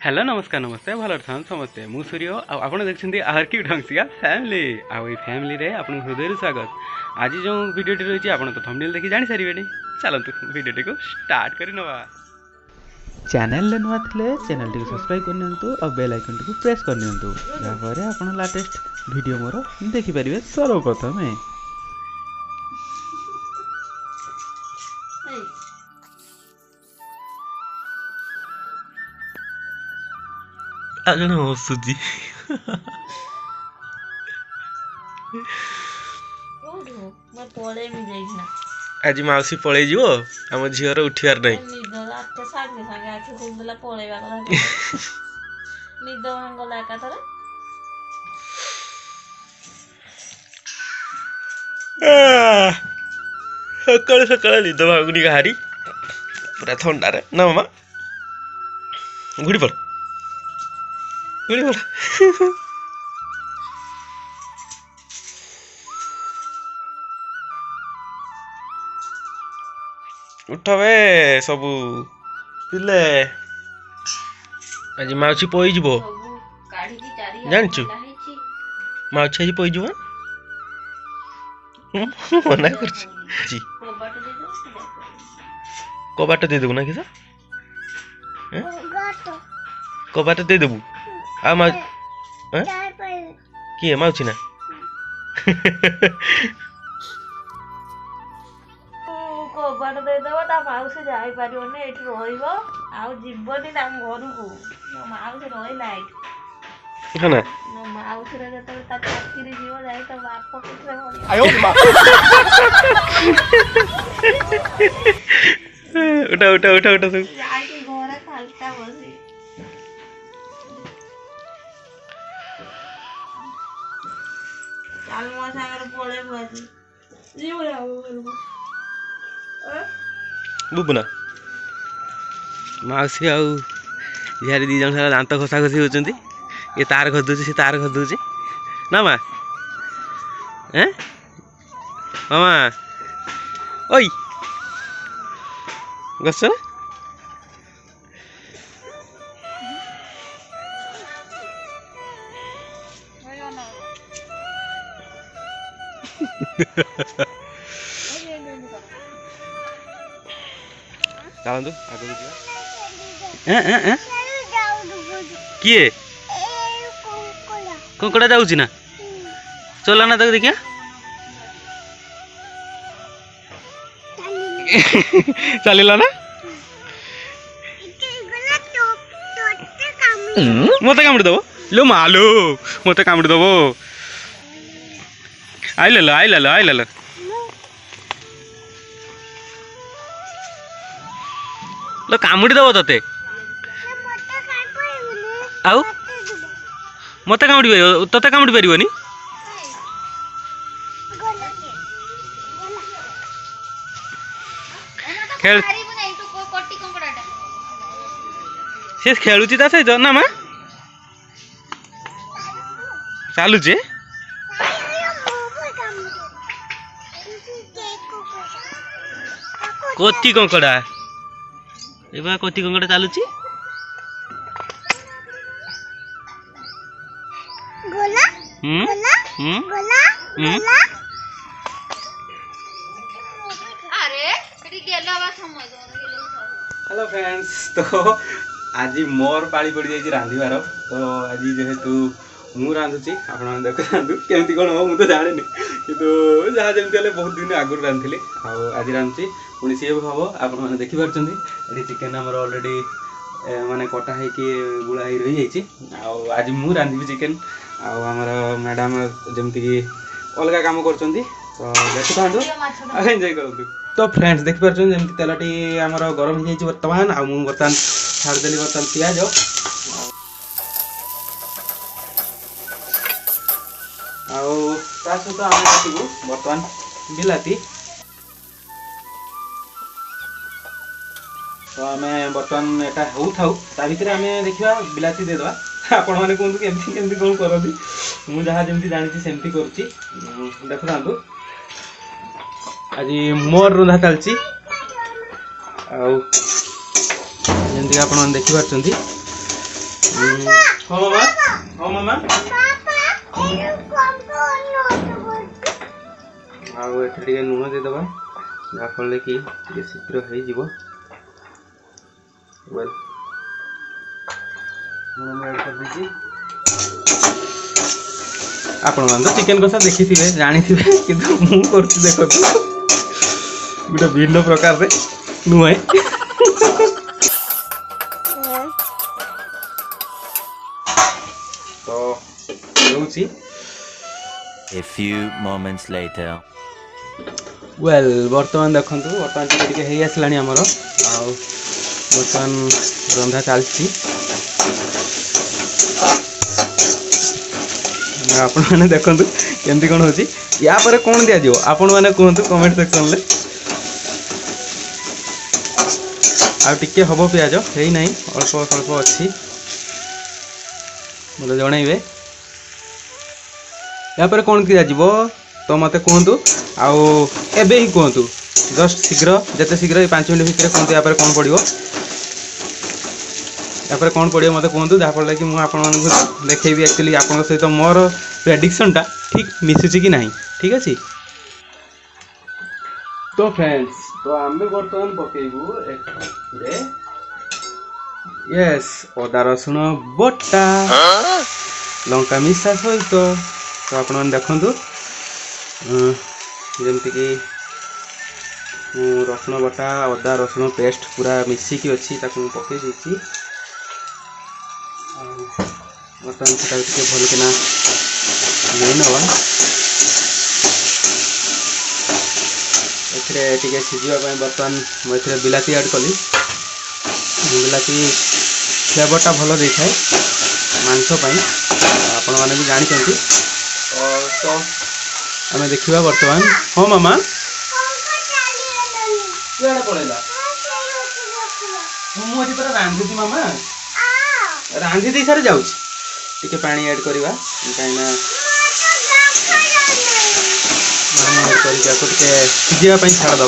Hello नमस्कार नमस्ते भल था समस्ते मु सूर्य आपड़ देखते आर की ढंगसिया फैमिली आई फैमिली रे आपन हृदय स्वागत। आज जो वीडियोटी रही है आपन तो थंबनेल देखि जानि सारिबेनी। चलतु वीडियोटी को स्टार्ट करि नवा। चैनल नुआ थे चैनल टी सब्सक्राइब करनियंतु और बेल आइकन टी प्रेस करनियंतु या परे आपन लेटेस्ट वीडियो मोर देखि परिबे सर्वप्रथम। ଆଗଣ ହସୁଛି। ଆଜି ମାଉସୀ ପଳେଇ ଯିବ ଆମ ଝିଅର ଉଠିବାର ନାହିଁ। ସକାଳେ ସକାଳେ ନିଦ ଭାଗୁନି କାହାରି ପୁରା ଥଣ୍ଡାରେ ନା ମାମା ଘୁଡ଼ି ପଡ଼ ଘୁଡ଼ି ପଡ଼। ଉଠବେ ସବୁ ପିଲେ ଆଜି ମାଉସୀ ପଇଯିବ ଜାଣିଛୁ ମାଉସୀ ଆଜି ପଇଯିବ ମନା କରୁଛି। କବାଟ ଦେଇଦେବୁ ନା କିସ କବାଟ ଦେଇଦେବୁ ଆଉ କିଏ ମାଉସୀ ନା କବାଟ ଦେଇଦବ ତା ମାଉସୀ ଯାଇପାରିବନି ଏଇଠି ରହିବ ଆଉ ଯିବନି ତାଙ୍କ ଘରକୁ। ମୋ ମାଉସୀ ରହିଲା ଏଇଠି ନା ମୋ ମାଉସୀର ଯେତେବେଳେ ତା ଚାକିରି ଯିବ ଯାଇ ତା ବାପ ପିଠିରେ ଉଠା ଉଠା ଉଠା ଉଠା ସବୁ ଯାଇକି ଘରେ ଖାଲିଟା ବସି ଚାଲ ମୋ ସାଙ୍ଗରେ ପଳେଇବୁ ଆଜି ଯିବୁ ବୁବୁନା ମାଉସୀ ଆଉ ଝିଆରୀ ଦି ଜଣ ସାରା ଦାନ୍ତ ଘଷା ଘଷି ହେଉଛନ୍ତି। ଏ ତାର ଘଷୁଛି ସେ ତାର ଘଷୁଛି ନା ମା ମାମା ଓଇ ଘଷ ନା ଚାଲନ୍ତୁ ଆଗକୁ ଯିବା। କିଏ କଙ୍କଡ଼ା ଯାଉଛି ନା ଚଲା ନା ତାକୁ ଦେଖିଆ ଚାଲିଲା ନା ମତେ କାମୁଡ଼ି ଦବ लो ମାଲୋ ମତେ କାମୁଡ଼ି ଦବ। ଆଇଲା ଆଇଲା लो କାମୁଡ଼ି ଦବ ତତେ ଆଉ ମତେ କାମୁଡ଼ି ପାରିବ ତତେ କାମୁଡ଼ି ପାରିବନି। ସେ ଖେଳୁଛି ତା ସହିତ ନା ମା ଚାଲୁଛି କତି କଙ୍କଡ଼ା ଏବେ କତି କଙ୍କଡ଼ା ଚାଲୁଛି। हेलो फ्रेंड्स तो आज मोर पाली पड़ जाइए रांधिबार तो आज जेहेतु मु रांधुची आप देखु केमती कौन हम तो जाने कितु जहाँ जमी बहुत दिन आगुरी रांधि आज रांधुची पुणी सी हम आप देखिपुर ये चिकेन आमर अलरेडी माने कटा है कि गुड़ा ही रही जाइए आज मु रांधि चिकेन आमर मैडम जमती कि अलग काम कर देखु था एंजॉय करूँ। तो फ्रेंड्स देखिपुर जमी तेलटी आमर गरम हो जाइए बर्तमान बर्तमान छाड़देली बर्तमान पियाज सहित आम काटू बर्तमान बिलाती तो आम बर्तमान एटा हो थाउ ता भीतर आम देखा बिलाती देदवा आपण मैंने कहतु केमती केमती कौन करती मुझे जहाँ जमी जानी सेमती करुच्ची देखु था आज मोर रंधा चलती जमीक आप देखिपुर हाँ मामा हाँ मामा आउ एठे लुण देदेबा जहाँफल कि शीघ्र हो वेल आपण मैंने तो चिकेन कषा देखी थे जानी थे कि देखो गोटे भिन्न प्रकार नुहे तो रोची A few moments later. Well बर्तमान देखु बर्तमान टिके हो आसलानी आमर बर्तमान रंधा चलती आपण मैंने देखु केमती कौन हो या पर कौन दि जाव आपण मैंने कहतु कमेंट सेक्शन में आके हम पिज है ना अल्प अल्प अच्छी बोले जनइबे या पर कौन दिया तो मत कहतु आबे ही कहतु जस्ट शीघ्र जिते शीघ्र 5 मिनट भितर कहतु या कौन पड़ो या कौन पड़ो मत कहतु जहाँफल कि मुझे देखी एक्चुअली आप सहित मोर प्रेडिक्शनटा ठीक मिसुची कि ना ठीक अच्छे तो फ्रेंड्स तो आम बर्तमान पकेबू यस अदा रसुण बटा लंका मिशा सहित तो आप देखु जमीक रसुण बटा अदा रसुण पेस्ट पूरा मिसिकी अच्छी पकई देती बर्तमान से भल कि नहीं नवा ए सीझापी बर्तमान मुझे बिलाती ऐड कली बिलाती फ्लेवरटा भल दे थाए मांसपाई आपण मैंने भी जानते तो आम देखा बर्तमान हाँ मामा पड़ेगा मुझे पूरा रांधुची मामा रांधि दे सारे जाऊँ टे पानी ऐड करवा कहीं सीझापी छाड़दे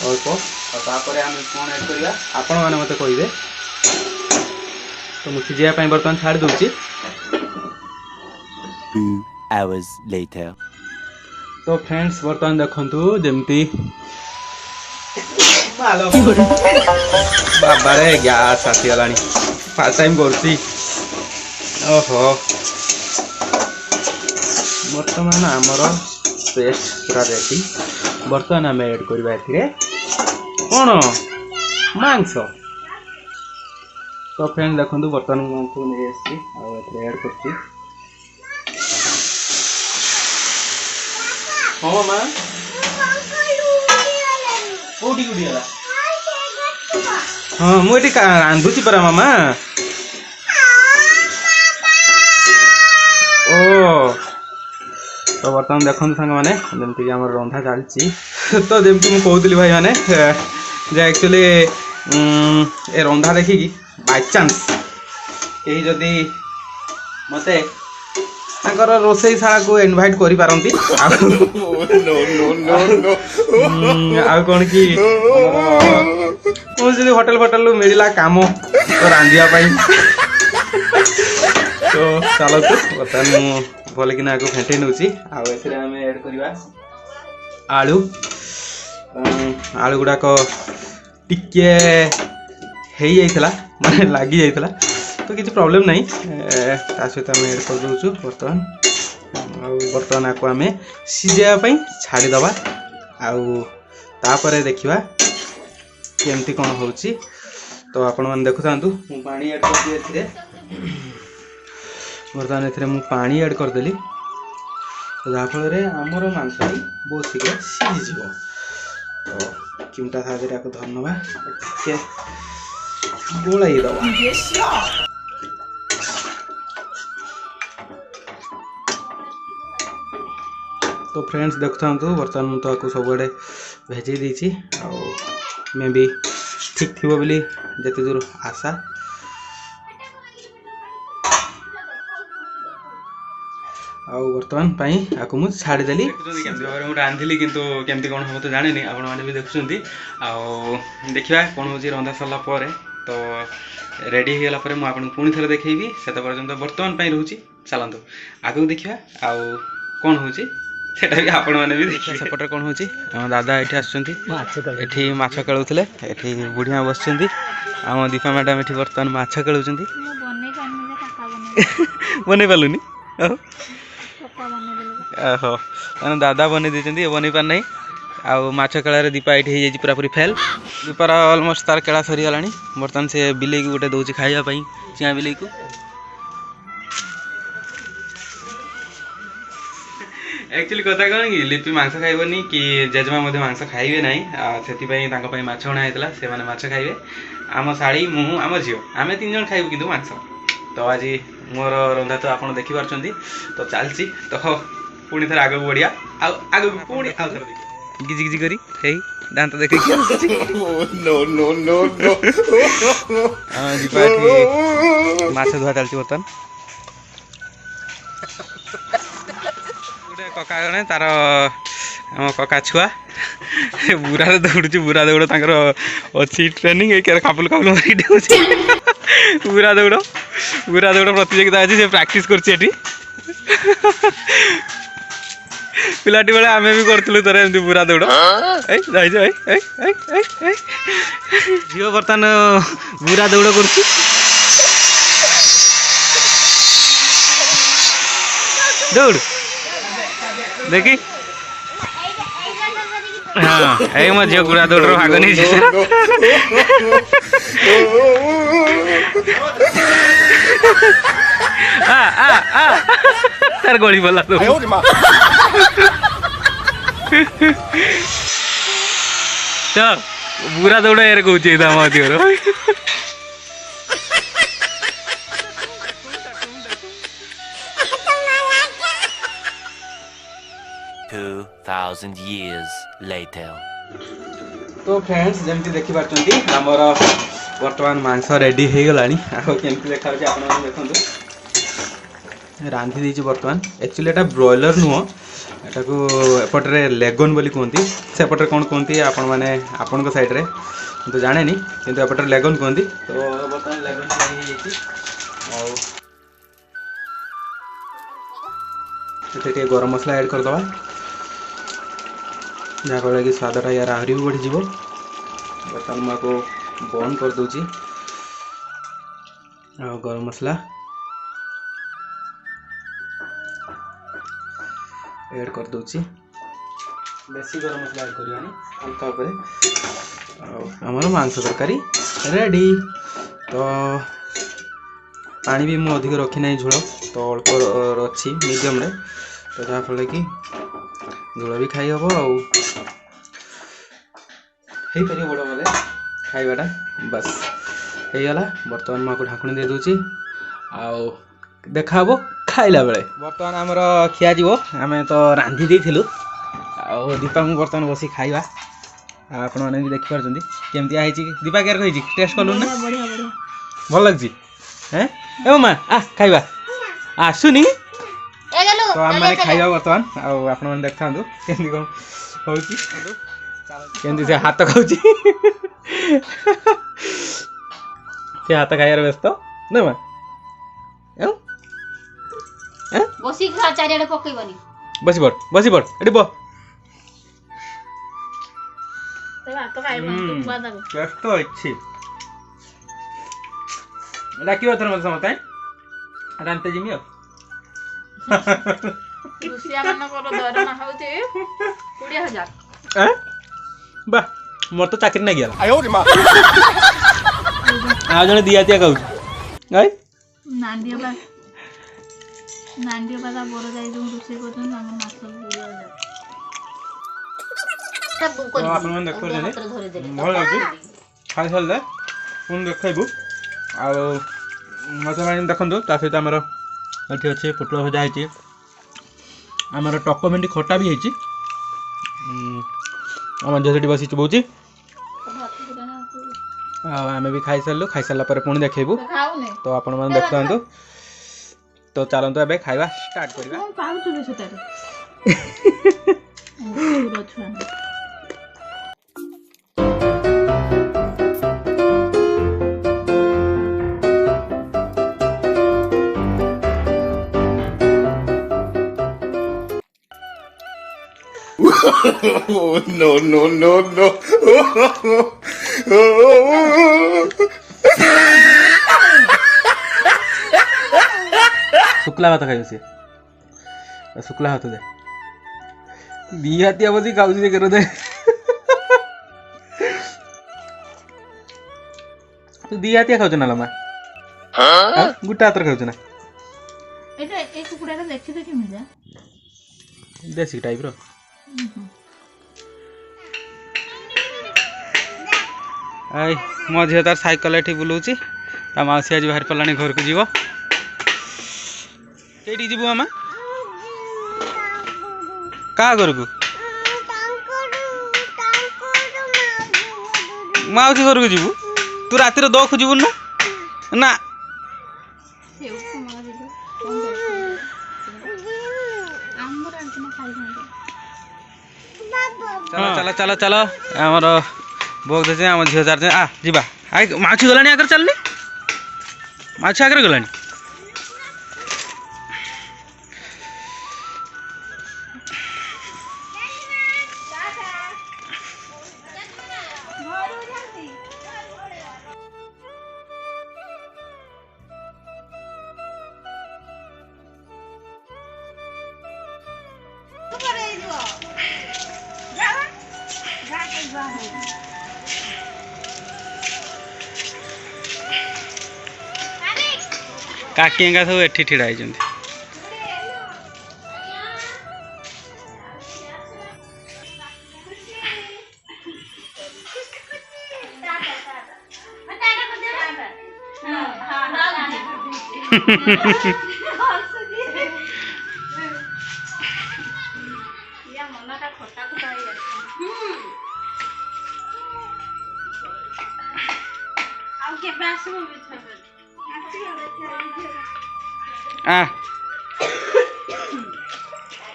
अल्प तापर आम कौन ऐड करवा आपण मैंने मत कहे तो मुझे सीझापी बर्तमान छाड़ दूसरी 2 hours later. तो फ्रेंड्स बर्तमान देखु जमती बाबा रे गैस आसीगला फास्ट टाइम करती ओहो बर्तमान आमर पेस्ट पूरा रेडी बर्तमान आम ऐड करवा कौन मांस तो फ्रेंड्स देखो बर्तमान मांस नहीं ऐड कर हाँ मामा कौटी गला हाँ मुझे रांधुची परा मामा ओ तो बर्तमान देखो सांग मैंने जमीक आम रंधा चलती तो जमी मुझे कहती भाई मैंने एक्चुअली ए रंधा देखिकी बाय चांस कहीं जदि मते रोसई शाला को इनवाइट करी पारंती कौन कि मुझे होटल फोटल मिलला काम तो रांधिया तो चलो तो बर्तमान भल कि फेंटे नौ आम ऐड करवा आलू आलू गुड़ाक टिके माने लगी जाइला तो किसी प्रॉब्लम नहीं सहित आम ऐड कर दूँ बर्तमान बर्तमान आपको आम सीझापी छाड़ीदे आपर देखा केमती कौन हो तो आपण मैंने देखु था पानी ऐड कर बर्तमान ए पानी ऐड करदेली तो जहाँफल आमर मांस बहुत शीघ्र सीझी तो चिमटा साहय धरनवा गोलाई दवा तो फ्रेंड्स देखता बर्तमान मुझे आपको सबुआड़े भेजी देती मे भी ठीक थी बोली जिते दूर आशा बर्तमान आपको मुझे छाड़देली रांधिली किंतु केमती कौन हम तो जानी आपण मैंने भी देखुं देखा कौन हो रंधा सरला तो रेडी हो गला मैं आपको पुणी थे देखी से पर्यटन बर्तमान रोचे चलतु आगे देखा आउ कौन हो सेटा भी आपण मैंने भी देखिए सेपटे कौन हो दादा ये आसुँचे माछ खेलुले ये बुढ़िया बस आम दीपा मैडम ये बर्तमान माछ खेलुं बन पालुनि ओहो मैंने दादा बन दे बन पार ना आउ माछ खेल दीपा ये पूरा पूरी फेल दीपार अलमोस्ट तार केला सरीगला बर्तमान से बिले को गोटे दौर खावाई चिया बिले को एक्चुअली कथा कौन कि लिपि मांस खाइबनी कि जेजमा मांस खाइबे ना से माछ अणा होता से मैंने माछ खाइबे आम शाड़ी मु आम झील आम 3 जन खाइबू किंतु मांस तो आज मोर रंधा तो आप देखिपी तो चलती तो पुणी थे आगे बढ़िया आग पुणी गिजी गिजी करी हे दांत देख माछ धुआ चलती बर्तमान कका जड़े तार आम कका छुआ बुरा दौड़ू बुरा दौड़ तर अच्छी ट्रेनिंग कापुल कापुल मारिक डेउछ बुरा दौड़ प्रतियोगिता अच्छी से प्राक्ट कर पिलाटी बेले आम भी करूँ थोड़े एमती बुरा दौड़ झील बर्तमान बुरा दौड़ कर दौड़ देखी हाँ ये मो झील बुरा दौड़ भाग नहीं तार गली पड़ा तो बुरा दौड़ यार कह 2,000 years later. तो फ्रेंड्स जमती देखी पार्टी आमर बर्तमान मांस रेडी हो गला केमती देखा आप देखो रांधि देती बर्तमान एक्चुअली एटा ब्रॉयलर नुह एटा को एपटे लेगन बोली कहती सेपटे कौन कहती आपण मैंने आपण साइड रे तो जाने नी किंतु एपटे लेगन कहती तो बर्तमान लेगन ये गरम मसला ऐड करदे जहाँफल कि स्वादटा यार आहरी भी बढ़ीज बर्तमान मुझे बंद कर दूची गरम मसला ऐड कर दूची बेसी गरम मसला ऐड करवानी हल्का उपर आमर मांस तरकारी रेडी तो पानी भी मुझे अधिक रखी ना झोल तो अल्प अच्छी मीडियम रे तो जहाँफल कि झोल भी खाई हम हो पार बड़ गले खाइबाटा बस होगला बर्तमान मुझे ढाकुणी दे दूची आउ देखा खाइला बेले बर्तमान आमर खिया जीव आम तो रांधि देलु दीपा मु बर्तमान बस खाइबा आपण मैंने भी देखिपार केमती आई दीपा केयर कही टेस्ट कलु ना भल लगी हैं ए माँ आ खाइबा आसुनी तो आम मैंने खाइबा बर्तमान आपण मैंने देखा केमती कौन हो केमती से हाथ खाऊँ से हाथ खाइबार व्यस्त ना माँ बसी खा चारियाडे पकईबनी बसी पड़ एटी ब ते भात खाइबनी तुम बादा टेस्ट तो अच्छी डाकियो थर मत समताय रांते जिमी रुसिया मन को दरमा होते 20000 बा मोर तो चाकरी ना गया आयो रे मां आ जने दिया तिया कहू आई नांदिया बादा बोर जाई दु रुसे को तो नाम माछ 20000 सब को अपन मन देखो जने भल लागू खाइ साल दे पुन देखैबू आ मते माने देखंदो ता सहित हमर अथि अछि पुटलो भजा आइछि हमर टॉकमेंटी खट्टा भी आइछि आम झोटी बसी चुबौची आम भी खाई सारू खाई सारा पर पुणी देखू तो आपण मैंने देखु तो चलतु ए खाଇବା स्टार्ट करवा No, no, no, no. Shukla ভাত খাইব সে শুক্লা ভাত দে ଦି ହାତିଆ ବସି ଖାଉଛି ଯେ କେର ଦେ ତୁ ଦି ହାତିଆ ଖାଉଛୁ ନା ଲମା ଗୋଟେ ହାତରେ ଖାଉଛୁ ନା ଏଇଟା ଏ କୁକୁଡ଼ାଟା ଦେଖିତେ କେମିତିଆ ଦେଶୀ ଟାଇପ୍ର ଆଇ ମୋ ଝିଅ ତାର ସାଇକେଲ ଏଠି ବୁଲଉଛି ତା ମାଉସୀ ଆଜି ବାହାରି ପଡ଼ିଲାଣି ଘରକୁ ଯିବ କେଇଠିକି ଯିବୁ ମାମା କାହା ଘରକୁ ମାଉସୀ ଘରକୁ ଯିବୁ ତୁ ରାତିରେ ଦ ଖୋଜିବୁନି ନା ଚାଲ ଚାଲ ଚାଲ ଚାଲ ଆମର ବହୁତ ଅଛି ଆମ ଝିଅ ଚାର ଆ ଯିବା ମାଉସୀ ଗଲାଣି ଆଗରେ ଚାଲନି ମାଉସୀ ଆଗରେ ଗଲାଣି काकी सब एठी ठिड़ा होइछन्ति आ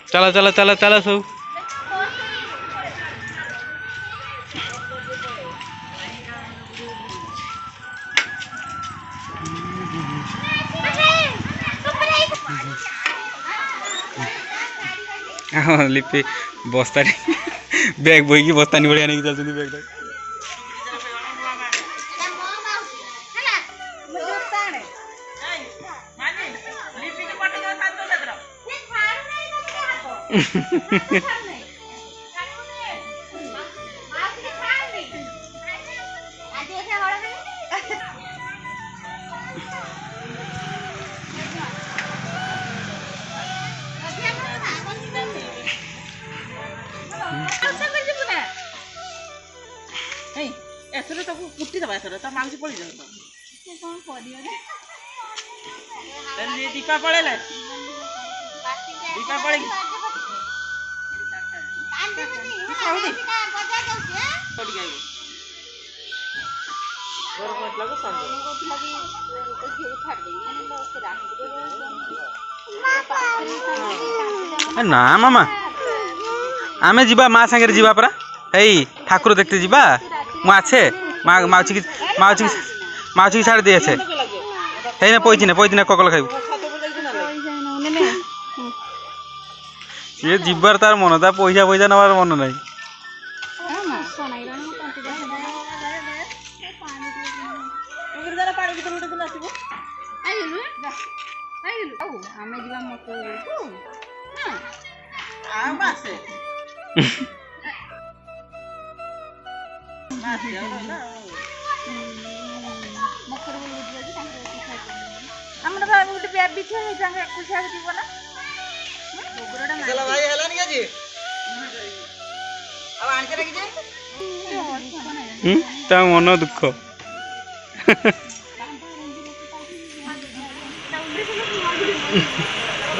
चलो चलो चलो चलो सब लिपि बस्ता बैग बोईकी बस्ता बढ़िया नहीं चलती बैग ଏଥର ତାକୁ କୁଟି ଦେବା ଏଥର ତା ମାଉସୀ ପଳେଇ ଯାଉ ଦୀପା ପଳେଇଲା ଦୀପା ପଳେଇ ना मामा आमे जीवा माँ सांगे जीवा परा हेई ठाकुर देखते जीवा मु आछे माउची की छाड़ दिए छे हेई ना पोइथिने ककल खाइबु ये जीवार तार मन ता पैसा पैसा नवार मन नहीं ता मन दुख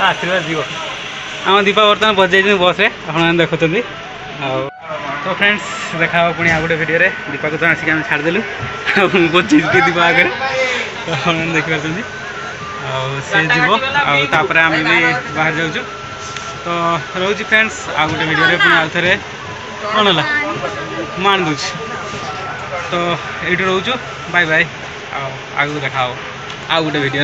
आशीर्वाद जीव आम दीपा बर्तमान बजाई बस रे आप देखुं तो फ्रेंड्स देखा पुणी आ गोटे भिडियो दीपा को तो आसिक आम छाड़देलु बजे दीपा आगे देखिपार सी जीव आपर आम भी बाहर जाऊँ तो रोचे फ्रेंड्स आ गोटे भिडियो पुणी आउ थे कौन है मान दूँ तो ये रोचु बाय बाय आगे देखा आ गोटे भिडियो